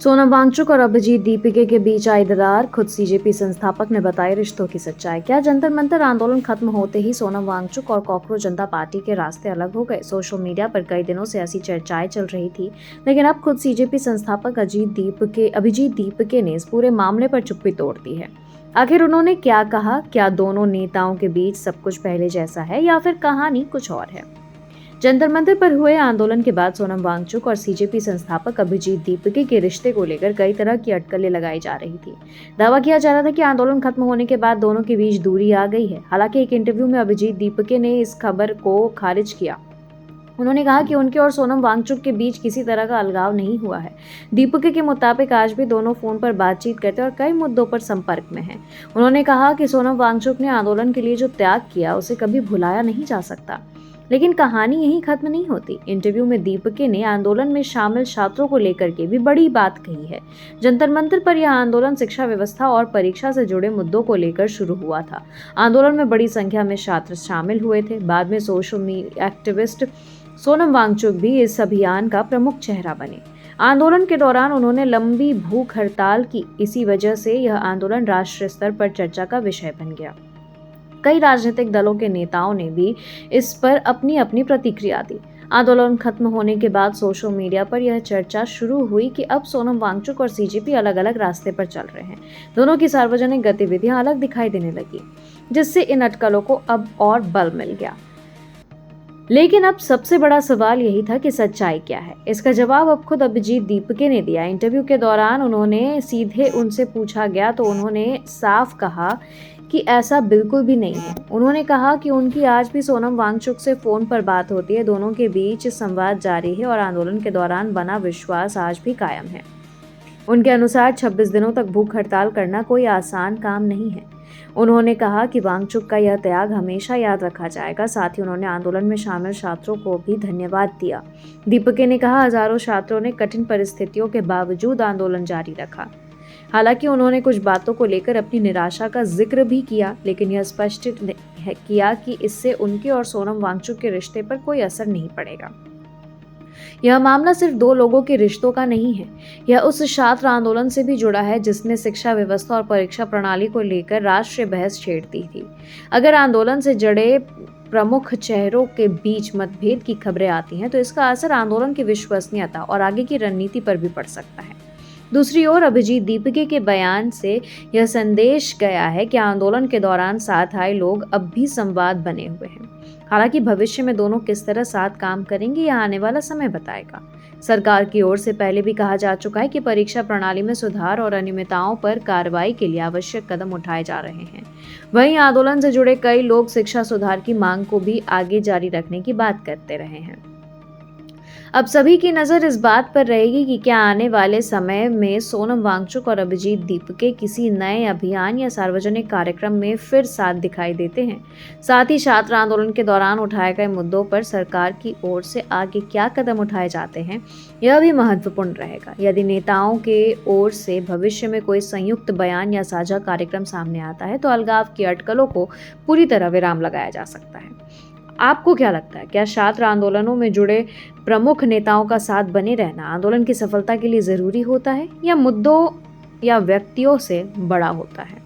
सोनम वांगचुक और अभिजीत दीपिके के बीच आई दरार, खुद सीजेपी संस्थापक ने बताई रिश्तों की सच्चाई। क्या जंतर मंतर आंदोलन खत्म होते ही सोनम वांगचुक और कॉकरोच जनता पार्टी के रास्ते अलग हो गए? सोशल मीडिया पर कई दिनों से ऐसी चर्चाएं चल रही थी, लेकिन अब खुद सीजेपी संस्थापक अभिजीत दीपिके ने इस पूरे मामले पर चुप्पी तोड़ दी है। आखिर उन्होंने क्या कहा? क्या दोनों नेताओं के बीच सब कुछ पहले जैसा है या फिर कहानी कुछ और है? जंतर मंतर पर हुए आंदोलन के बाद सोनम वांगचुक और सीजेपी संस्थापक अभिजीत दीपिके के रिश्ते को लेकर कई तरह की अटकलें लगाई जा रही थी। दावा किया जा रहा था कि आंदोलन खत्म होने के बाद दोनों के बीच दूरी आ गई है। हालांकि एक इंटरव्यू में अभिजीत दीपिके ने इस खबर को खारिज किया। उन्होंने कहा कि उनके और सोनम वांगचुक के बीच किसी तरह का अलगाव नहीं हुआ है। दीपिके के मुताबिक आज भी दोनों फोन पर बातचीत करते और कई मुद्दों पर संपर्क में हैं। उन्होंने कहा कि सोनम वांगचुक ने आंदोलन के लिए जो त्याग किया उसे कभी भुलाया नहीं जा सकता। लेकिन कहानी यहीं खत्म नहीं होती। इंटरव्यू में दीपिके ने आंदोलन में शामिल छात्रों को लेकर के भी बड़ी बात कही है। जंतर मंतर पर यह आंदोलन शिक्षा व्यवस्था और परीक्षा से जुड़े मुद्दों को लेकर शुरू हुआ था। आंदोलन में बड़ी संख्या में छात्र शामिल हुए थे। बाद में social media activist Sonam Wangchuk भी इस अभियान का प्रमुख चेहरा बने। आंदोलन के दौरान उन्होंने लंबी भूख हड़ताल की। इसी वजह से यह आंदोलन राष्ट्रीय स्तर पर चर्चा का विषय बन गया। कई राजनीतिक दलों के नेताओं ने भी इस पर अपनी अपनी प्रतिक्रिया दी। आंदोलन खत्म होने के बाद सोशल मीडिया पर यह चर्चा शुरू हुई कि अब सोनम वांगचुक और सीजेपी अलग अलग रास्ते पर चल रहे हैं। दोनों की सार्वजनिक गतिविधियां अलग दिखाई देने लगी, जिससे इन अटकलों को अब और बल मिल गया। लेकिन अब सबसे बड़ा सवाल यही था कि सच्चाई क्या है। इसका जवाब अब खुद अभिजीत दीपिके ने दिया। इंटरव्यू के दौरान उन्होंने सीधे उनसे पूछा गया तो उन्होंने साफ कहा कि ऐसा बिल्कुल भी नहीं है। उन्होंने कहा कि उनकी आज भी सोनम वांगचुक से फोन पर बात होती है। दोनों के बीच संवाद जारी है और आंदोलन के दौरान बना विश्वास आज भी कायम है। उनके अनुसार 26 दिनों तक भूख हड़ताल करना कोई आसान काम नहीं है। उन्होंने कहा कि वांगचुक का यह त्याग हमेशा याद रखा जाएगा। साथ ही उन्होंने आंदोलन में शामिल छात्रों को भी धन्यवाद दिया। दीपिके ने कहा, हजारों छात्रों ने कठिन परिस्थितियों के बावजूद आंदोलन जारी रखा। हालांकि उन्होंने कुछ बातों को लेकर अपनी निराशा का जिक्र भी किया, लेकिन यह स्पष्ट किया कि इससे उनके और सोनम वांगचुक के रिश्ते पर कोई असर नहीं पड़ेगा। यह मामला सिर्फ दो लोगों के रिश्तों का नहीं है, यह उस छात्र आंदोलन से भी जुड़ा है जिसने शिक्षा व्यवस्था और परीक्षा प्रणाली को लेकर राष्ट्रीय बहस छेड़ दी थी। अगर आंदोलन से जुड़े प्रमुख चेहरों के बीच मतभेद की खबरें आती हैं तो इसका असर आंदोलन की विश्वसनीयता और आगे की रणनीति पर भी पड़ सकता है। दूसरी ओर अभिजीत दीपिके के बयान से यह संदेश गया है कि आंदोलन के दौरान साथ आए लोग अब भी संवाद बने हुए हैं। हालांकि भविष्य में दोनों किस तरह साथ काम करेंगे यह आने वाला समय बताएगा। सरकार की ओर से पहले भी कहा जा चुका है कि परीक्षा प्रणाली में सुधार और अनियमितताओं पर कार्रवाई के लिए आवश्यक कदम उठाए जा रहे हैं। वहीं आंदोलन से जुड़े कई लोग शिक्षा सुधार की मांग को भी आगे जारी रखने की बात करते रहे हैं। अब सभी की नज़र इस बात पर रहेगी कि क्या आने वाले समय में सोनम वांगचुक और अभिजीत दीपिके किसी नए अभियान या सार्वजनिक कार्यक्रम में फिर साथ दिखाई देते हैं। साथ ही छात्र आंदोलन के दौरान उठाए गए मुद्दों पर सरकार की ओर से आगे क्या कदम उठाए जाते हैं यह भी महत्वपूर्ण रहेगा। यदि नेताओं के ओर से भविष्य में कोई संयुक्त बयान या साझा कार्यक्रम सामने आता है तो अलगाव की अटकलों को पूरी तरह विराम लगाया जा सकता है। आपको क्या लगता है? क्या छात्र आंदोलनों में जुड़े प्रमुख नेताओं का साथ बने रहना आंदोलन की सफलता के लिए जरूरी होता है या मुद्दों या व्यक्तियों से बड़ा होता है?